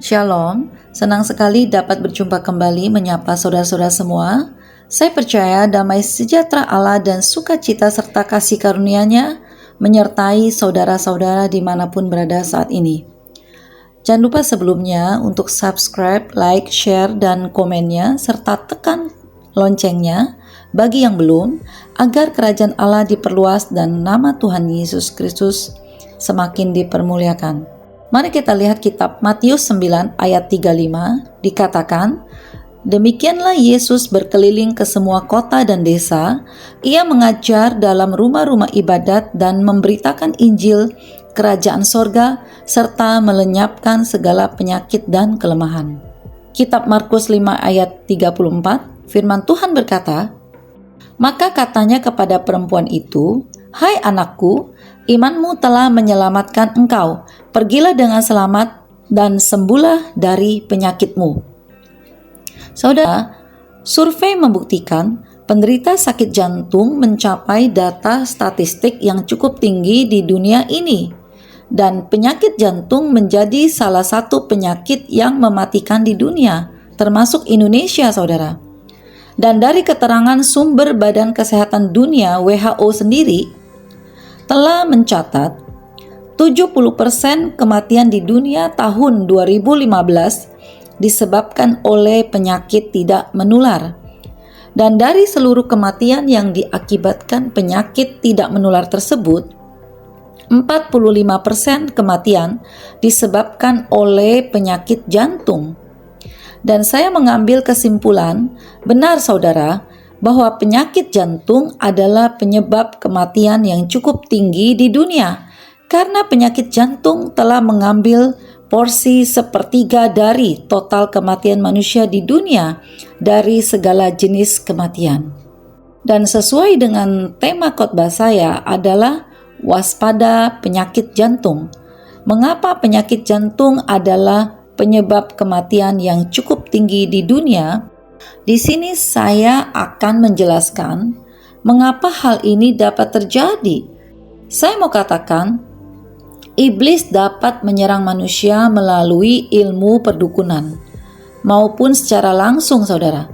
Shalom, senang sekali dapat berjumpa kembali menyapa saudara-saudara semua. Saya percaya damai sejahtera Allah dan sukacita serta kasih karunia-Nya menyertai saudara-saudara dimanapun berada saat ini. Jangan lupa sebelumnya untuk subscribe, like, share, dan komennya, serta tekan loncengnya bagi yang belum, agar kerajaan Allah diperluas dan nama Tuhan Yesus Kristus semakin dipermuliakan. Mari kita lihat kitab Matius 9 ayat 35, dikatakan, "Demikianlah Yesus berkeliling ke semua kota dan desa, ia mengajar dalam rumah-rumah ibadat dan memberitakan Injil kerajaan sorga, serta melenyapkan segala penyakit dan kelemahan." Kitab Markus 5 ayat 34, firman Tuhan berkata, "Maka katanya kepada perempuan itu, 'Hai anakku, imanmu telah menyelamatkan engkau. Pergilah dengan selamat dan sembuhlah dari penyakitmu.'" Saudara, survei membuktikan penderita sakit jantung mencapai data statistik yang cukup tinggi di dunia ini, dan penyakit jantung menjadi salah satu penyakit yang mematikan di dunia, termasuk Indonesia, saudara. Dan dari keterangan sumber Badan Kesehatan Dunia WHO sendiri, telah mencatat 70% kematian di dunia tahun 2015 disebabkan oleh penyakit tidak menular. Dan dari seluruh kematian yang diakibatkan penyakit tidak menular tersebut, 45% kematian disebabkan oleh penyakit jantung. Dan saya mengambil kesimpulan, benar saudara, bahwa penyakit jantung adalah penyebab kematian yang cukup tinggi di dunia, karena penyakit jantung telah mengambil porsi sepertiga dari total kematian manusia di dunia dari segala jenis kematian. Dan sesuai dengan tema khotbah saya adalah waspada penyakit jantung. Mengapa penyakit jantung adalah penyebab kematian yang cukup tinggi di dunia? Di sini saya akan menjelaskan mengapa hal ini dapat terjadi. Saya mau katakan, iblis dapat menyerang manusia melalui ilmu perdukunan, maupun secara langsung, saudara.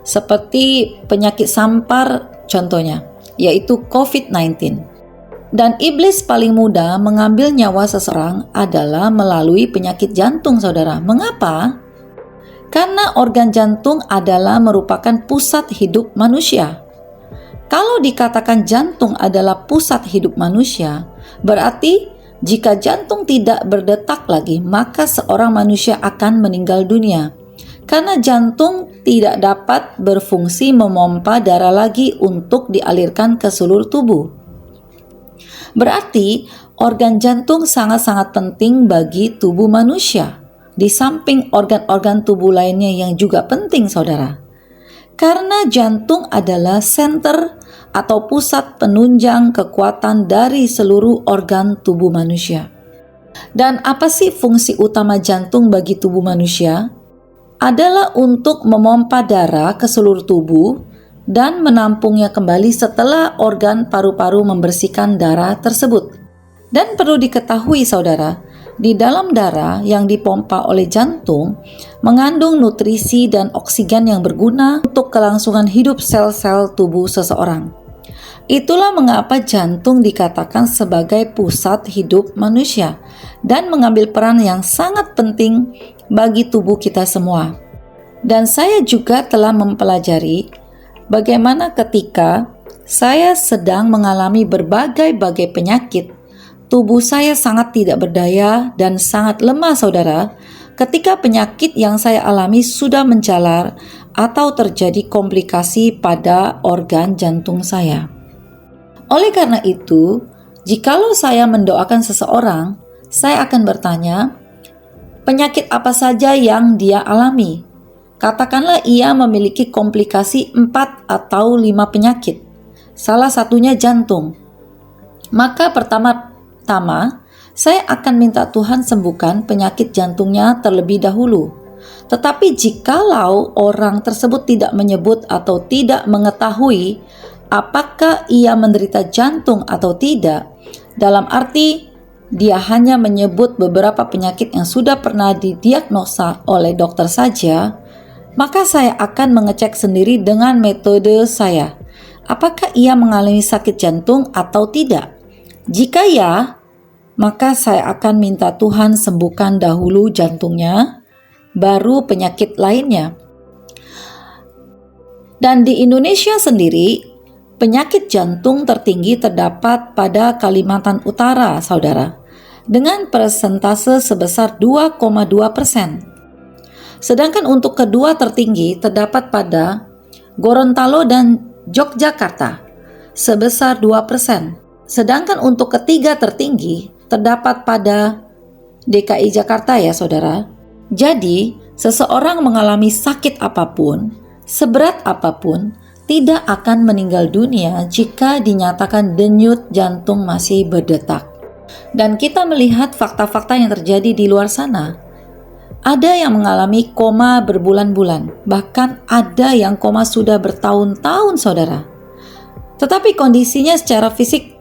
Seperti penyakit sampar contohnya, yaitu COVID-19. Dan iblis paling mudah mengambil nyawa seseorang adalah melalui penyakit jantung, saudara. Mengapa? Karena organ jantung adalah merupakan pusat hidup manusia. Kalau dikatakan jantung adalah pusat hidup manusia, berarti jika jantung tidak berdetak lagi, maka seorang manusia akan meninggal dunia. Karena jantung tidak dapat berfungsi memompa darah lagi untuk dialirkan ke seluruh tubuh. Berarti organ jantung sangat-sangat penting bagi tubuh manusia, di samping organ-organ tubuh lainnya yang juga penting, saudara. Karena jantung adalah senter atau pusat penunjang kekuatan dari seluruh organ tubuh manusia. Dan apa sih fungsi utama jantung bagi tubuh manusia? Adalah untuk memompa darah ke seluruh tubuh dan menampungnya kembali setelah organ paru-paru membersihkan darah tersebut. Dan perlu diketahui, saudara, di dalam darah yang dipompa oleh jantung mengandung nutrisi dan oksigen yang berguna untuk kelangsungan hidup sel-sel tubuh seseorang. Itulah mengapa jantung dikatakan sebagai pusat hidup manusia dan mengambil peran yang sangat penting bagi tubuh kita semua. Dan saya juga telah mempelajari bagaimana ketika saya sedang mengalami berbagai-bagai penyakit, tubuh saya sangat tidak berdaya dan sangat lemah, saudara, ketika penyakit yang saya alami sudah menjalar atau terjadi komplikasi pada organ jantung saya. Oleh karena itu, jikalau saya mendoakan seseorang, saya akan bertanya, penyakit apa saja yang dia alami? Katakanlah ia memiliki komplikasi 4 atau 5 penyakit, salah satunya jantung. Maka pertama-tama, saya akan minta Tuhan sembuhkan penyakit jantungnya terlebih dahulu. Tetapi jikalau orang tersebut tidak menyebut atau tidak mengetahui apakah ia menderita jantung atau tidak, dalam arti dia hanya menyebut beberapa penyakit yang sudah pernah didiagnosa oleh dokter saja, maka saya akan mengecek sendiri dengan metode saya. Apakah ia mengalami sakit jantung atau tidak? Jika ya, maka saya akan minta Tuhan sembuhkan dahulu jantungnya, baru penyakit lainnya. Dan di Indonesia sendiri, penyakit jantung tertinggi terdapat pada Kalimantan Utara, saudara, dengan persentase sebesar 2,2%. Sedangkan untuk kedua tertinggi terdapat pada Gorontalo dan Yogyakarta, sebesar 2%. Sedangkan untuk ketiga tertinggi terdapat pada DKI Jakarta ya saudara. Jadi, seseorang mengalami sakit apapun, seberat apapun, tidak akan meninggal dunia jika dinyatakan denyut jantung masih berdetak. Dan kita melihat fakta-fakta yang terjadi di luar sana. Ada yang mengalami koma berbulan-bulan, bahkan ada yang koma sudah bertahun-tahun saudara. Tetapi kondisinya secara fisik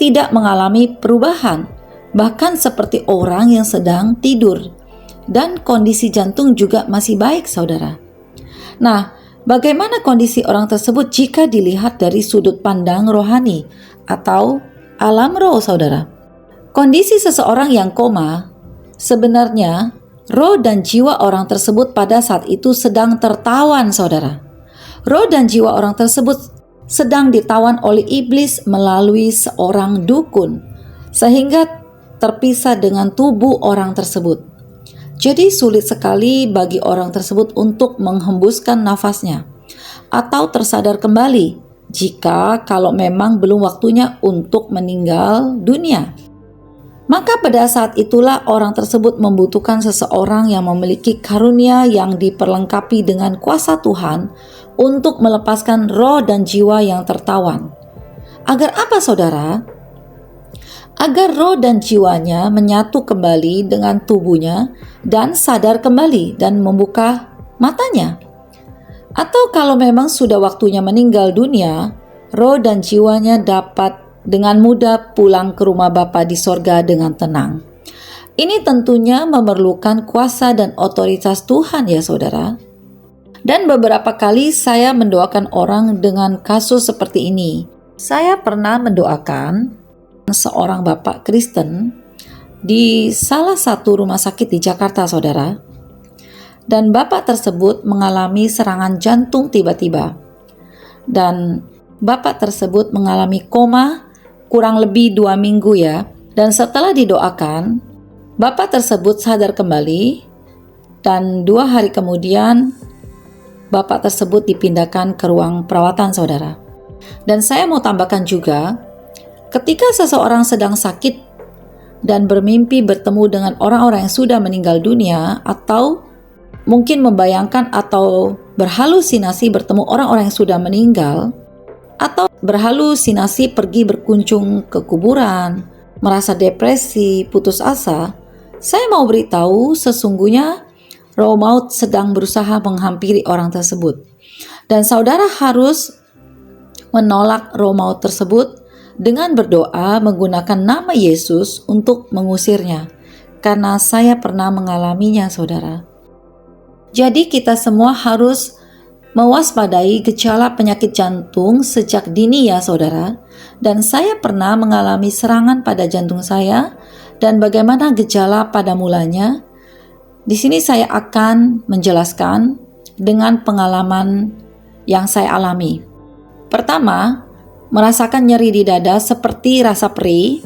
tidak mengalami perubahan, bahkan seperti orang yang sedang tidur. Dan kondisi jantung juga masih baik saudara. Nah, bagaimana kondisi orang tersebut jika dilihat dari sudut pandang rohani atau alam roh saudara? Kondisi seseorang yang koma, sebenarnya roh dan jiwa orang tersebut pada saat itu sedang tertawan saudara. Roh dan jiwa orang tersebut sedang ditawan oleh iblis melalui seorang dukun, sehingga terpisah dengan tubuh orang tersebut. Jadi sulit sekali bagi orang tersebut untuk menghembuskan nafasnya atau tersadar kembali jika kalau memang belum waktunya untuk meninggal dunia. Maka pada saat itulah orang tersebut membutuhkan seseorang yang memiliki karunia yang diperlengkapi dengan kuasa Tuhan untuk melepaskan roh dan jiwa yang tertawan. Agar apa saudara? Agar roh dan jiwanya menyatu kembali dengan tubuhnya dan sadar kembali dan membuka matanya. Atau kalau memang sudah waktunya meninggal dunia, roh dan jiwanya dapat dengan mudah pulang ke rumah Bapa di sorga dengan tenang. Ini tentunya memerlukan kuasa dan otoritas Tuhan ya saudara. Dan beberapa kali saya mendoakan orang dengan kasus seperti ini. Saya pernah mendoakan seorang bapak Kristen di salah satu rumah sakit di Jakarta saudara. Dan bapak tersebut mengalami serangan jantung tiba-tiba. Dan bapak tersebut mengalami koma kurang lebih 2 minggu ya. Dan setelah didoakan, bapak tersebut sadar kembali. Dan 2 hari kemudian bapak tersebut dipindahkan ke ruang perawatan saudara. Dan saya mau tambahkan juga, ketika seseorang sedang sakit dan bermimpi bertemu dengan orang-orang yang sudah meninggal dunia, atau mungkin membayangkan atau berhalusinasi bertemu orang-orang yang sudah meninggal, atau berhalusinasi pergi berkunjung ke kuburan, merasa depresi, putus asa, saya mau beritahu sesungguhnya roh maut sedang berusaha menghampiri orang tersebut. Dan saudara harus menolak roh maut tersebut dengan berdoa menggunakan nama Yesus untuk mengusirnya. Karena saya pernah mengalaminya saudara. Jadi kita semua harus mewaspadai gejala penyakit jantung sejak dini ya saudara. Dan saya pernah mengalami serangan pada jantung saya dan bagaimana gejala pada mulanya. Di sini saya akan menjelaskan dengan pengalaman yang saya alami. Pertama, merasakan nyeri di dada seperti rasa perih.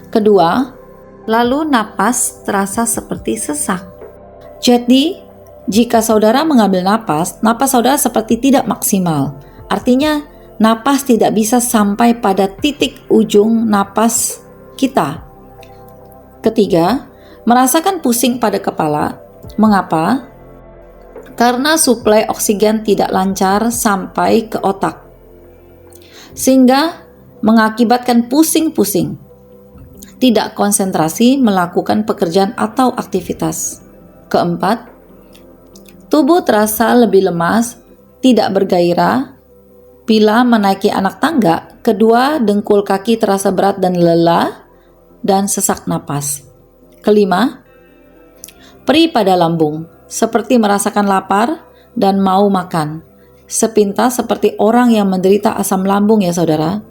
Kedua, lalu napas terasa seperti sesak. Jadi, jika saudara mengambil napas saudara seperti tidak maksimal. Artinya, napas tidak bisa sampai pada titik ujung napas kita. Ketiga, merasakan pusing pada kepala. Mengapa? Karena suplai oksigen tidak lancar sampai ke otak, sehingga mengakibatkan pusing-pusing, tidak konsentrasi melakukan pekerjaan atau aktivitas. Keempat, tubuh terasa lebih lemas, tidak bergairah. Bila menaiki anak tangga, kedua dengkul kaki terasa berat dan lelah. dan sesak napas. Kelima, perih pada lambung, seperti merasakan lapar dan mau makan. Sepintas seperti orang yang menderita asam lambung ya saudara.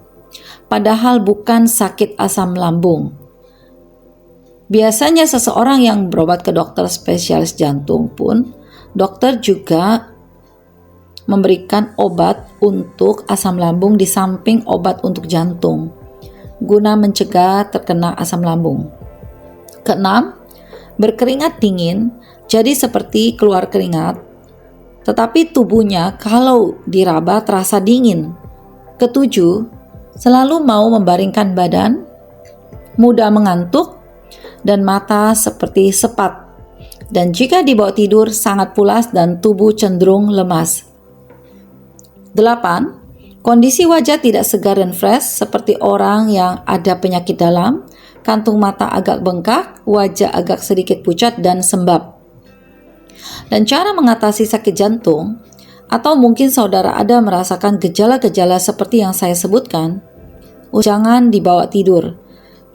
Padahal bukan sakit asam lambung. Biasanya seseorang yang berobat ke dokter spesialis jantung pun, dokter juga memberikan obat untuk asam lambung di samping obat untuk jantung, guna mencegah terkena asam lambung. Keenam, berkeringat dingin, jadi seperti keluar keringat, tetapi tubuhnya kalau diraba terasa dingin. Ketujuh, selalu mau membaringkan badan, mudah mengantuk, dan mata seperti sepat. Dan jika dibawa tidur sangat pulas dan tubuh cenderung lemas. 8. Kondisi wajah tidak segar dan fresh seperti orang yang ada penyakit dalam, kantung mata agak bengkak, wajah agak sedikit pucat dan sembab. Dan cara mengatasi sakit jantung, atau mungkin saudara ada merasakan gejala-gejala seperti yang saya sebutkan, jangan dibawa tidur,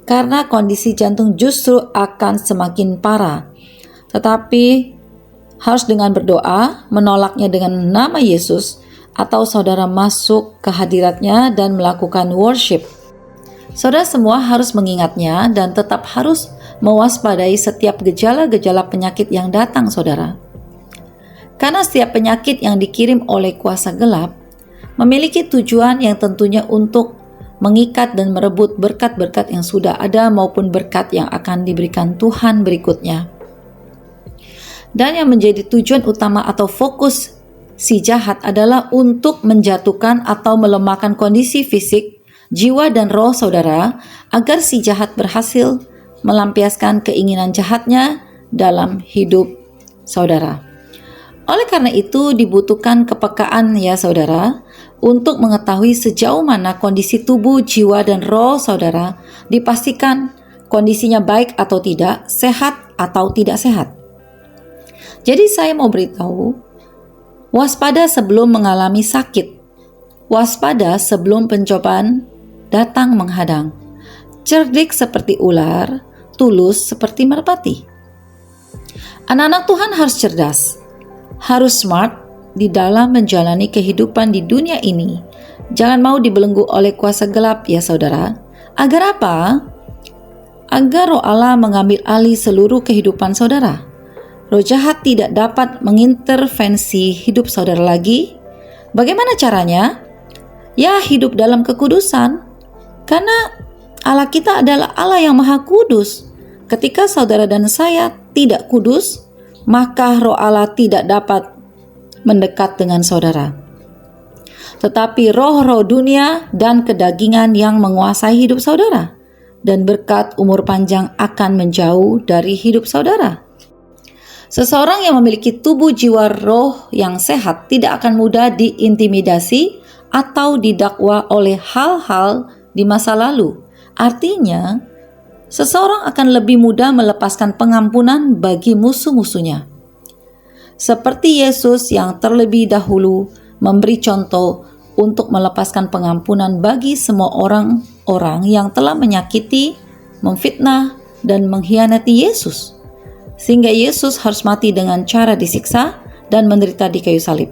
karena kondisi jantung justru akan semakin parah. Tetapi harus dengan berdoa, menolaknya dengan nama Yesus, atau saudara masuk ke hadiratnya dan melakukan worship. Saudara semua harus mengingatnya dan tetap harus mewaspadai setiap gejala-gejala penyakit yang datang saudara. Karena setiap penyakit yang dikirim oleh kuasa gelap memiliki tujuan yang tentunya untuk mengikat dan merebut berkat-berkat yang sudah ada maupun berkat yang akan diberikan Tuhan berikutnya. Dan yang menjadi tujuan utama atau fokus si jahat adalah untuk menjatuhkan atau melemahkan kondisi fisik, jiwa dan roh saudara agar si jahat berhasil melampiaskan keinginan jahatnya dalam hidup saudara. Oleh karena itu dibutuhkan kepekaan ya saudara untuk mengetahui sejauh mana kondisi tubuh, jiwa, dan roh saudara dipastikan kondisinya baik atau tidak, sehat atau tidak sehat. Jadi saya mau beritahu, waspada sebelum mengalami sakit, waspada sebelum pencobaan datang menghadang, cerdik seperti ular, tulus seperti merpati. Anak-anak Tuhan harus cerdas, harus smart di dalam menjalani kehidupan di dunia ini. Jangan mau dibelenggu oleh kuasa gelap ya saudara. Agar apa? Agar roh Allah mengambil alih seluruh kehidupan saudara. Roh jahat tidak dapat mengintervensi hidup saudara lagi. Bagaimana caranya? Ya, hidup dalam kekudusan. Karena Allah kita adalah Allah yang maha kudus. Ketika saudara dan saya tidak kudus, maka roh Allah tidak dapat mendekat dengan saudara. Tetapi roh-roh dunia dan kedagingan yang menguasai hidup saudara, dan berkat umur panjang akan menjauh dari hidup saudara. Seseorang yang memiliki tubuh jiwa roh yang sehat tidak akan mudah diintimidasi atau didakwa oleh hal-hal di masa lalu. Artinya, seseorang akan lebih mudah melepaskan pengampunan bagi musuh-musuhnya. Seperti Yesus yang terlebih dahulu memberi contoh untuk melepaskan pengampunan bagi semua orang-orang yang telah menyakiti, memfitnah, dan mengkhianati Yesus. Sehingga Yesus harus mati dengan cara disiksa dan menderita di kayu salib.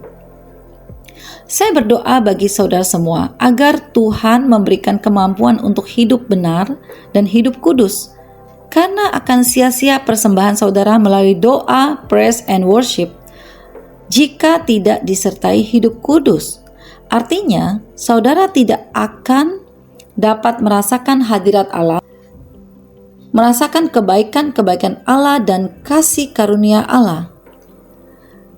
Saya berdoa bagi saudara semua agar Tuhan memberikan kemampuan untuk hidup benar dan hidup kudus. Karena akan sia-sia persembahan saudara melalui doa, praise, and worship jika tidak disertai hidup kudus. Artinya, saudara tidak akan dapat merasakan hadirat Allah, merasakan kebaikan-kebaikan Allah dan kasih karunia Allah.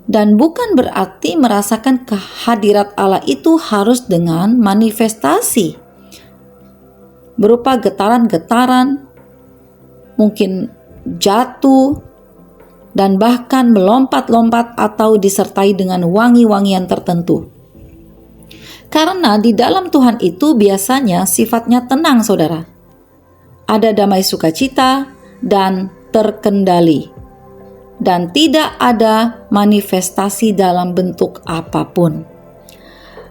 Dan bukan berarti merasakan kehadirat Allah itu harus dengan manifestasi berupa getaran-getaran, mungkin jatuh, dan bahkan melompat-lompat atau disertai dengan wangi-wangian tertentu. Karena di dalam Tuhan itu biasanya sifatnya tenang saudara. Ada damai sukacita dan terkendali. Dan tidak ada manifestasi dalam bentuk apapun.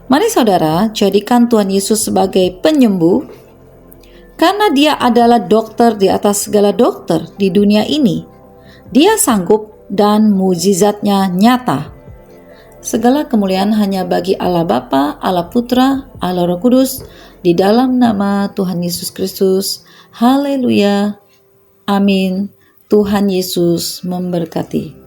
Mari saudara, jadikan Tuhan Yesus sebagai penyembuh, Karena Dia adalah dokter di atas segala dokter di dunia ini, Dia sanggup dan mujizatnya nyata. Segala kemuliaan hanya bagi Allah Bapa, Allah Putra, Allah Roh Kudus, di dalam nama Tuhan Yesus Kristus. Haleluya. Amin. Tuhan Yesus memberkati.